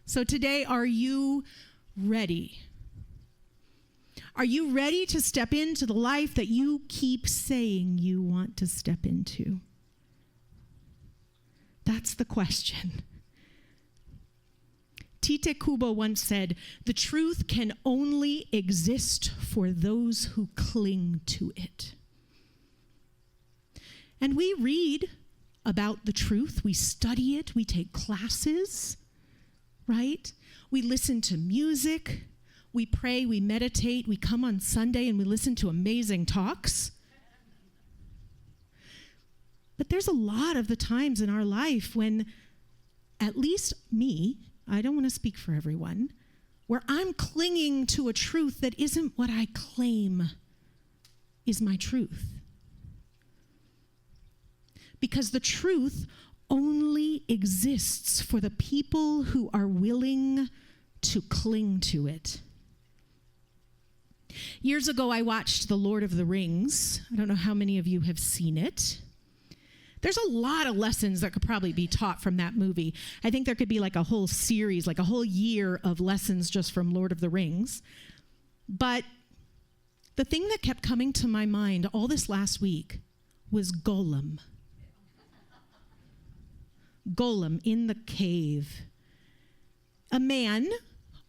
So today, are you ready? Are you ready to step into the life that you keep saying you want to step into? That's the question. Tite Kubo once said, "The truth can only exist for those who cling to it." And we read about the truth, we study it, we take classes, right? We listen to music, we pray, we meditate, we come on Sunday and we listen to amazing talks. But there's a lot of the times in our life when, at least me, I don't want to speak for everyone, where I'm clinging to a truth that isn't what I claim is my truth. Because the truth only exists for the people who are willing to cling to it. Years ago, I watched The Lord of the Rings. I don't know how many of you have seen it. There's a lot of lessons that could probably be taught from that movie. I think there could be like a whole series, like a whole year of lessons just from Lord of the Rings. But the thing that kept coming to my mind all this last week was Gollum. Gollum in the cave. A man,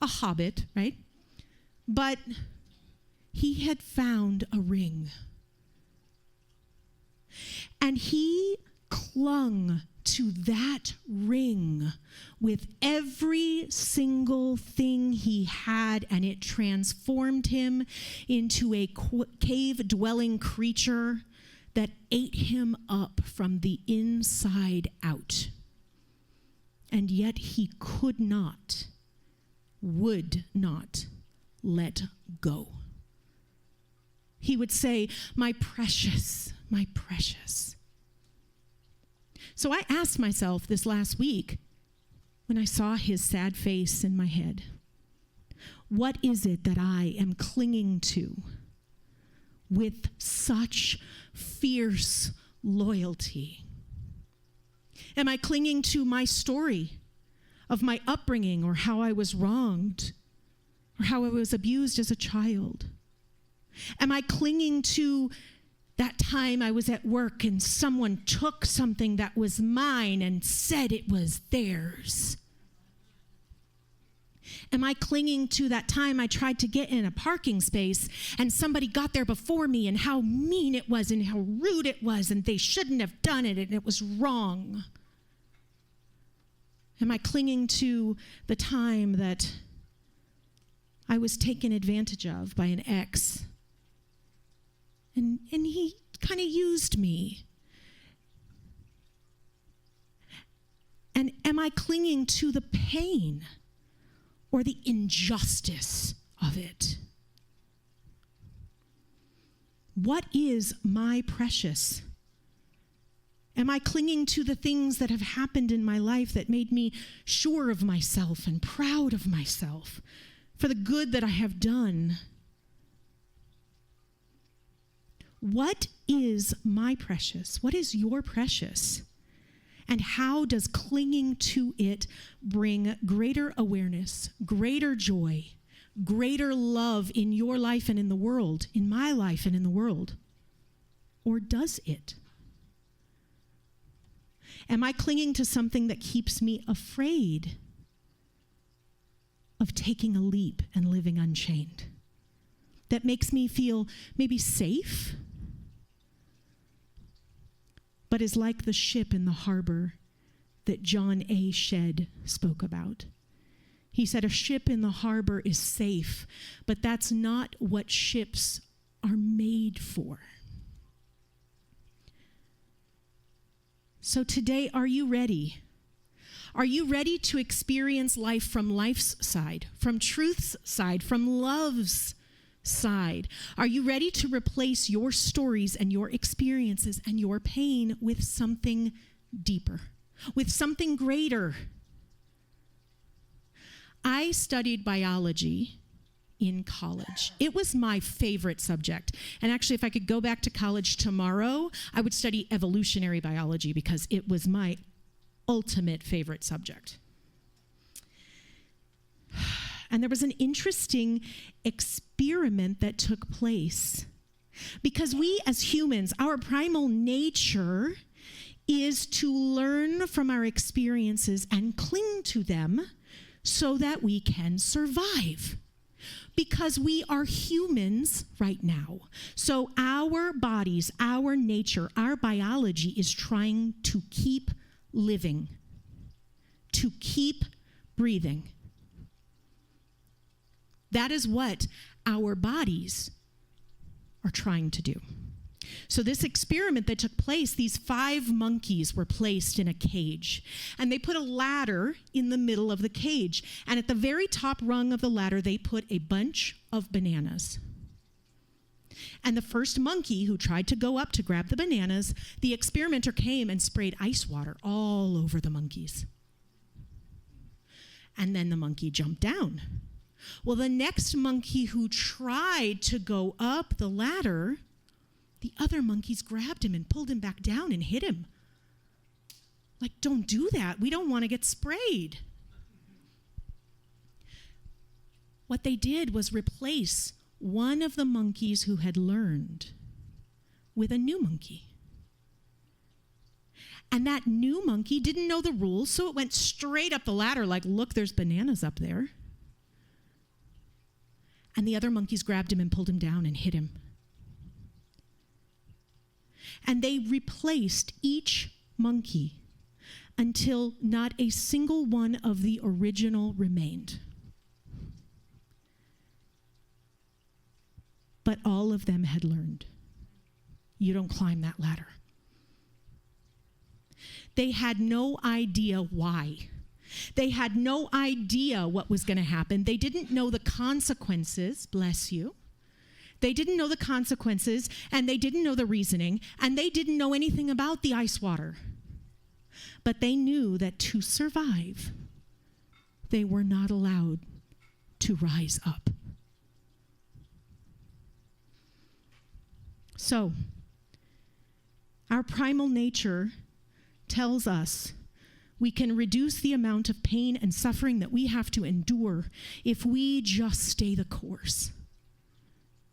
a hobbit, right? But he had found a ring. And he clung to that ring with every single thing he had, and it transformed him into a cave-dwelling creature that ate him up from the inside out. And yet he could not, would not let go. He would say, "My precious, my precious." So I asked myself this last week, when I saw his sad face in my head, what is it that I am clinging to with such fierce loyalty? Am I clinging to my story of my upbringing, or how I was wronged, or how I was abused as a child? Am I clinging to that time I was at work and someone took something that was mine and said it was theirs? Am I clinging to that time I tried to get in a parking space and somebody got there before me, and how mean it was and how rude it was and they shouldn't have done it and it was wrong? Am I clinging to the time that I was taken advantage of by an ex? And he kind of used me. And am I clinging to the pain or the injustice of it? What is my precious? Am I clinging to the things that have happened in my life that made me sure of myself and proud of myself for the good that I have done? What is my precious? What is your precious? And how does clinging to it bring greater awareness, greater joy, greater love in your life and in the world, in my life and in the world? Or does it? Am I clinging to something that keeps me afraid of taking a leap and living unchained? That makes me feel maybe safe, but is like the ship in the harbor that John A. Shedd spoke about. He said a ship in the harbor is safe, but that's not what ships are made for. So today, are you ready? Are you ready to experience life from life's side, from truth's side, from love's side? Are you ready to replace your stories and your experiences and your pain with something deeper, with something greater? I studied biology in college. It was my favorite subject. And actually, if I could go back to college tomorrow, I would study evolutionary biology because it was my ultimate favorite subject. And there was an interesting experiment that took place. Because we as humans, our primal nature is to learn from our experiences and cling to them so that we can survive. Because we are humans right now. So our bodies, our nature, our biology is trying to keep living, to keep breathing. That is what our bodies are trying to do. So this experiment that took place, these 5 monkeys were placed in a cage, and they put a ladder in the middle of the cage, and at the very top rung of the ladder, they put a bunch of bananas. And the first monkey who tried to go up to grab the bananas, the experimenter came and sprayed ice water all over the monkeys. And then the monkey jumped down. Well, the next monkey who tried to go up the ladder, the other monkeys grabbed him and pulled him back down and hit him. Like, don't do that. We don't want to get sprayed. What they did was replace one of the monkeys who had learned with a new monkey. And that new monkey didn't know the rules, so it went straight up the ladder like, look, there's bananas up there. And the other monkeys grabbed him and pulled him down and hit him. And they replaced each monkey until not a single one of the original remained. But all of them had learned, you don't climb that ladder. They had no idea why. They had no idea what was going to happen. They didn't know the consequences, bless you. They didn't know the consequences, and they didn't know the reasoning, and they didn't know anything about the ice water. But they knew that to survive, they were not allowed to rise up. So, our primal nature tells us we can reduce the amount of pain and suffering that we have to endure if we just stay the course.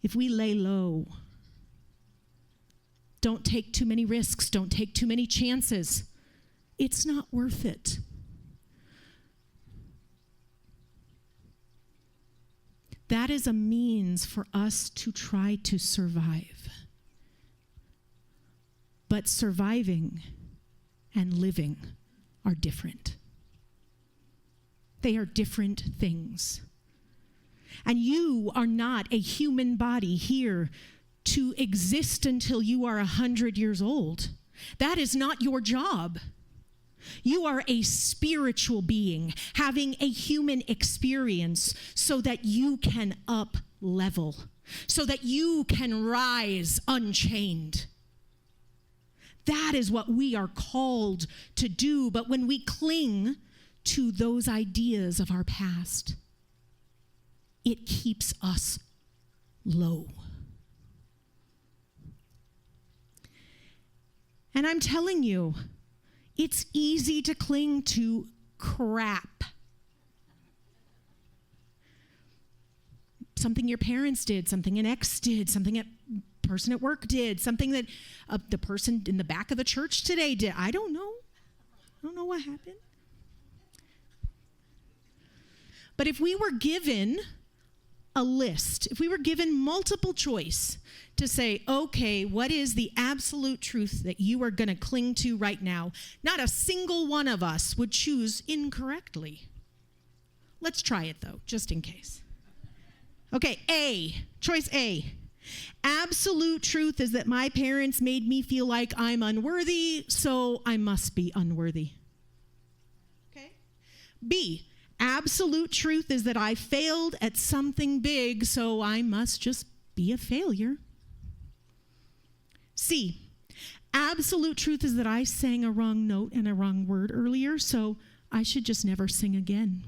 If we lay low, don't take too many risks, don't take too many chances. It's not worth it. That is a means for us to try to survive. But surviving and living are different. They are different things. And you are not a human body here to exist until you are 100 years old. That is not your job. You are a spiritual being having a human experience so that you can up level, so that you can rise unchained. That is what we are called to do. But when we cling to those ideas of our past, it keeps us low. And I'm telling you, it's easy to cling to crap. Something your parents did, something an ex did, something a person at work did, something that the person in the back of the church today did. I don't know. I don't know what happened. But if we were given a list, if we were given multiple choice to say, okay, what is the absolute truth that you are going to cling to right now? Not a single one of us would choose incorrectly. Let's try it though, just in case. Okay, A, choice A. Absolute truth is that my parents made me feel like I'm unworthy, so I must be unworthy. Okay. B, absolute truth is that I failed at something big, so I must just be a failure. C, absolute truth is that I sang a wrong note and a wrong word earlier, so I should just never sing again.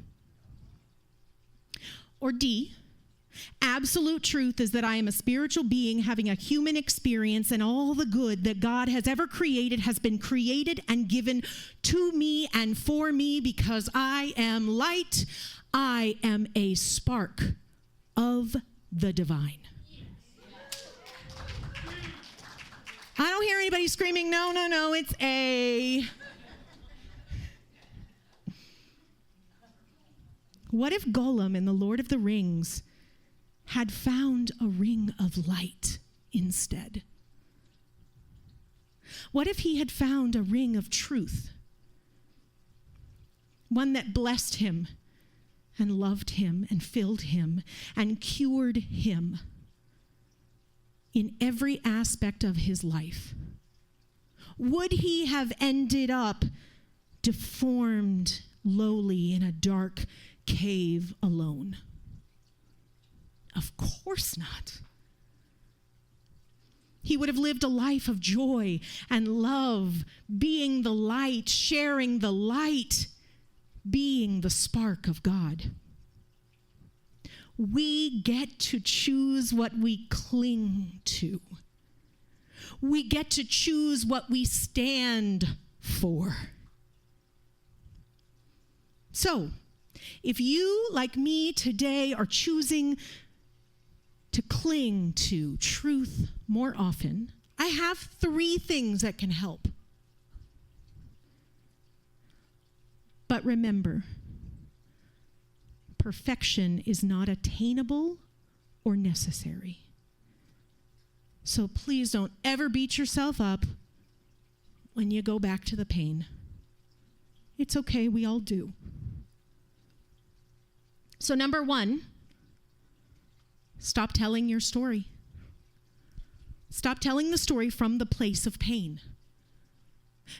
Or D, Absolute truth is that I am a spiritual being having a human experience, and all the good that God has ever created has been created and given to me and for me because I am light. I am a spark of the divine. I don't hear anybody screaming, no, it's A. What if Gollum in The Lord of the Rings had found a ring of light instead? What if he had found a ring of truth? One that blessed him and loved him and filled him and cured him in every aspect of his life. Would he have ended up deformed, lowly, in a dark cave alone? Of course not. He would have lived a life of joy and love, being the light, sharing the light, being the spark of God. We get to choose what we cling to. We get to choose what we stand for. So, if you, like me today, are choosing to cling to truth more often, I have 3 things that can help. But remember, perfection is not attainable or necessary. So please don't ever beat yourself up when you go back to the pain. It's okay, we all do. So number 1, stop telling your story. Stop telling the story from the place of pain.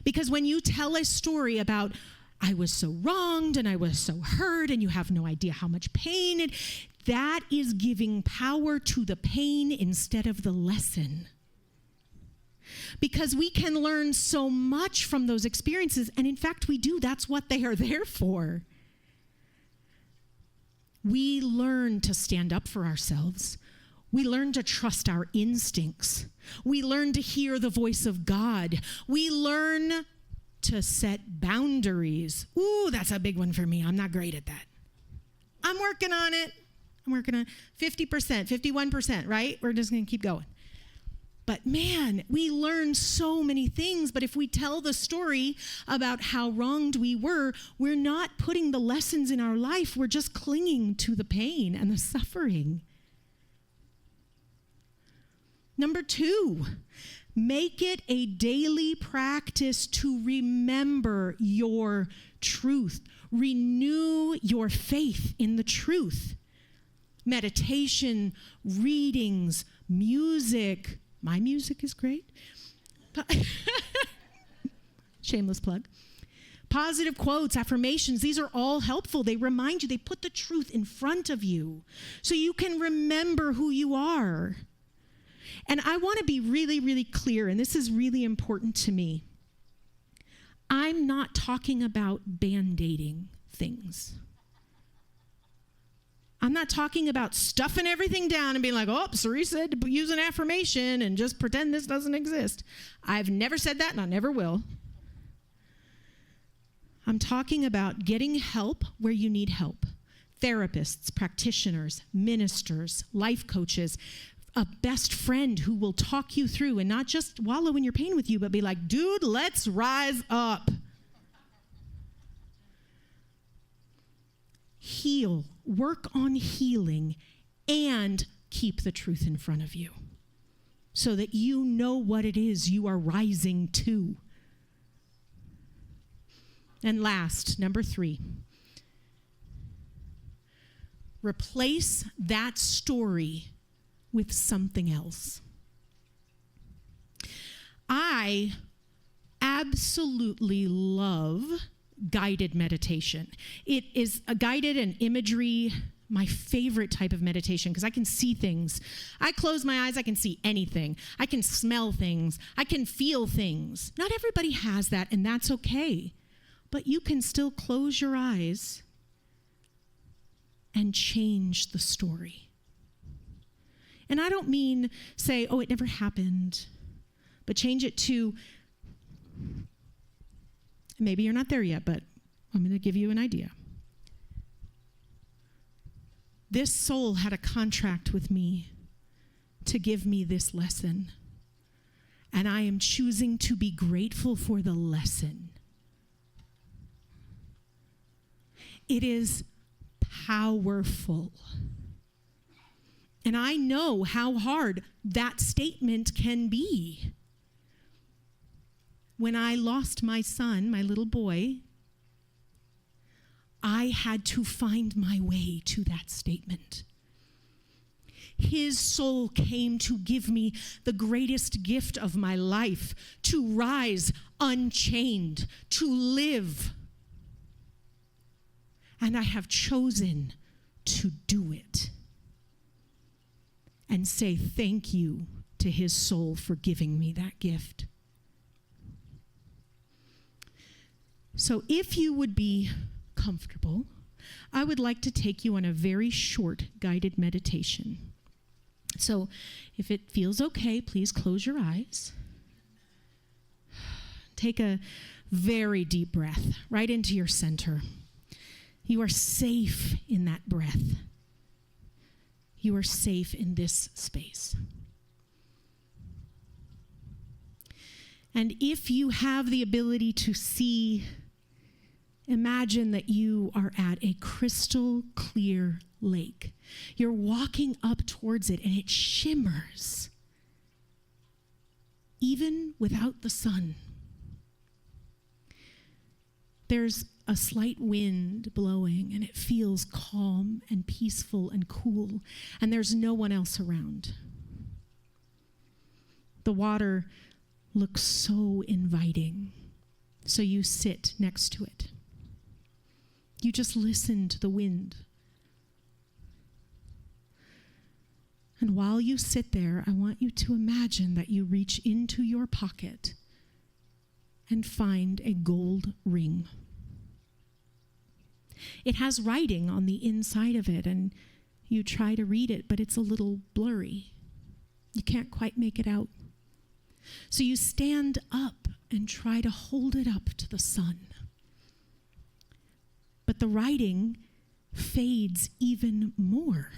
Because when you tell a story about, I was so wronged and I was so hurt and you have no idea how much pain, that is giving power to the pain instead of the lesson. Because we can learn so much from those experiences, and in fact we do. That's what they are there for. We learn to stand up for ourselves. We learn to trust our instincts. We learn to hear the voice of God. We learn to set boundaries. Ooh, that's a big one for me. I'm not great at that. I'm working on it. 50%, 51%, right? We're just going to keep going. But man, we learn so many things. But if we tell the story about how wronged we were, we're not putting the lessons in our life. We're just clinging to the pain and the suffering. Number 2, make it a daily practice to remember your truth. Renew your faith in the truth. Meditation, readings, music. My music is great. Shameless plug. Positive quotes, affirmations, these are all helpful. They remind you, they put the truth in front of you so you can remember who you are. And I want to be really, really clear, and this is really important to me. I'm not talking about band-aiding things. I'm not talking about stuffing everything down and being like, oh, Cerise said to use an affirmation and just pretend this doesn't exist. I've never said that and I never will. I'm talking about getting help where you need help. Therapists, practitioners, ministers, life coaches, a best friend who will talk you through and not just wallow in your pain with you, but be like, dude, let's rise up. Heal, work on healing, and keep the truth in front of you so that you know what it is you are rising to. And last, number 3, replace that story with something else. I absolutely love guided meditation. It is a guided and imagery, my favorite type of meditation, because I can see things. I close my eyes, I can see anything. I can smell things. I can feel things. Not everybody has that, and that's okay. But you can still close your eyes and change the story. And I don't mean say, oh, it never happened, but change it to, maybe you're not there yet, but I'm going to give you an idea. This soul had a contract with me to give me this lesson, and I am choosing to be grateful for the lesson. It is powerful. And I know how hard that statement can be. When I lost my son, my little boy, I had to find my way to that statement. His soul came to give me the greatest gift of my life, to rise unchained, to live. And I have chosen to do it and say thank you to his soul for giving me that gift. So if you would be comfortable, I would like to take you on a very short guided meditation. So if it feels okay, please close your eyes. Take a very deep breath right into your center. You are safe in that breath. You are safe in this space. And if you have the ability to see, imagine that you are at a crystal clear lake. You're walking up towards it and it shimmers, even without the sun. There's a slight wind blowing and it feels calm and peaceful and cool, and there's no one else around. The water looks so inviting, so you sit next to it. You just listen to the wind. And while you sit there, I want you to imagine that you reach into your pocket and find a gold ring. It has writing on the inside of it, and you try to read it, but it's a little blurry. You can't quite make it out. So you stand up and try to hold it up to the sun. But the writing fades even more.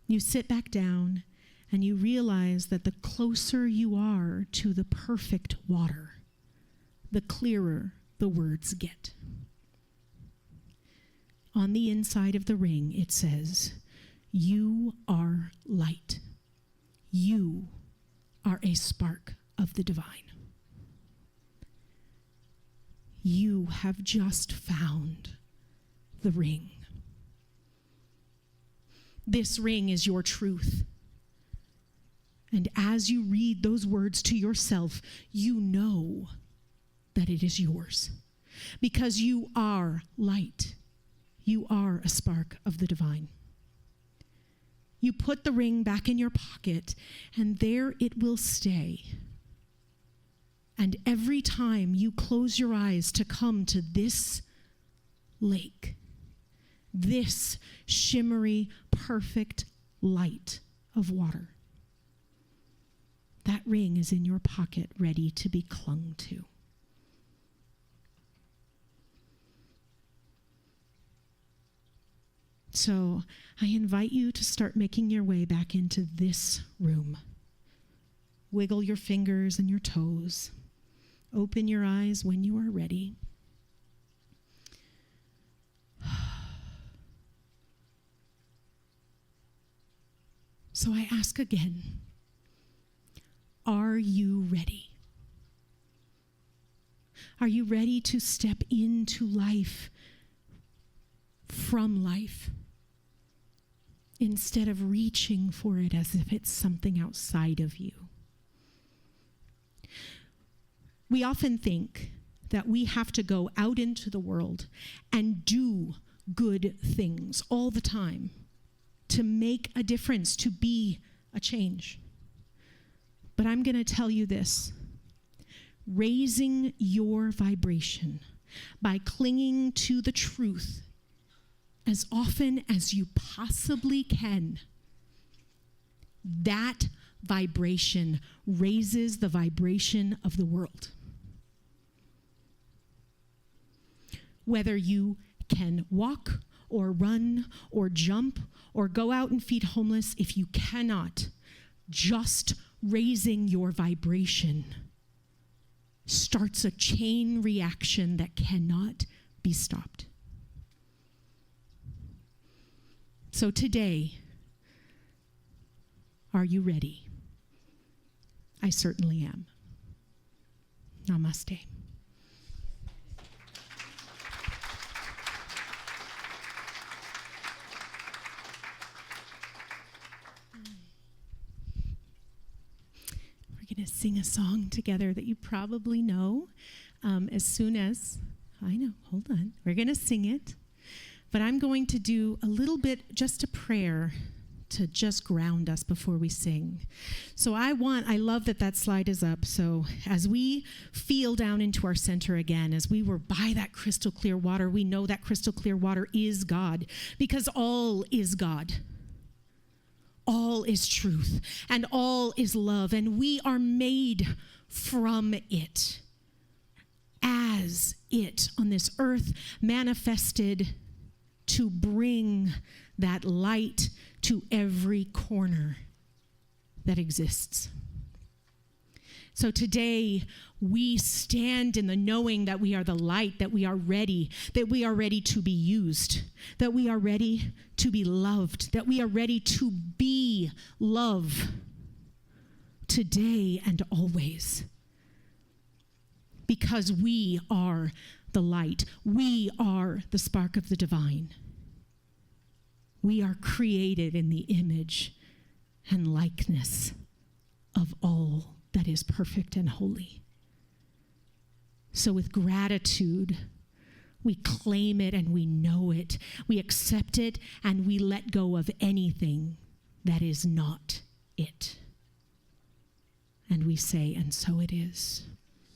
You sit back down and you realize that the closer you are to the perfect water, the clearer the words get. On the inside of the ring, it says, "You are light. You are a spark of the divine. You have just found the ring. This ring is your truth. And as you read those words to yourself, you know that it is yours. Because you are light. You are a spark of the divine. You put the ring back in your pocket, and there it will stay. And every time you close your eyes to come to this lake, this shimmery, perfect light of water, that ring is in your pocket, ready to be clung to. So I invite you to start making your way back into this room. Wiggle your fingers and your toes. Open your eyes when you are ready. So I ask again, are you ready? Are you ready to step into life from life instead of reaching for it as if it's something outside of you? We often think that we have to go out into the world and do good things all the time to make a difference, to be a change. But I'm going to tell you this. Raising your vibration by clinging to the truth as often as you possibly can, that vibration raises the vibration of the world. Whether you can walk or run or jump or go out and feed homeless, if you cannot, just raising your vibration starts a chain reaction that cannot be stopped. So today, are you ready? I certainly am. Namaste. We're going to sing a song together that you probably know as soon as, I know, hold on. We're going to sing it, but I'm going to do a little bit, just a prayer to just ground us before we sing. So I love that slide is up. So as we feel down into our center again, as we were by that crystal clear water, we know that crystal clear water is God, because all is God. All is truth, and all is love, and we are made from it, as it on this earth manifested to bring that light to every corner that exists. So today, we stand in the knowing that we are the light, that we are ready to be used, that we are ready to be loved, that we are ready to be love today and always. Because we are the light. We are the spark of the divine. We are created in the image and likeness of all that is perfect and holy. So with gratitude, we claim it and we know it. We accept it and we let go of anything that is not it. And we say, and so it is.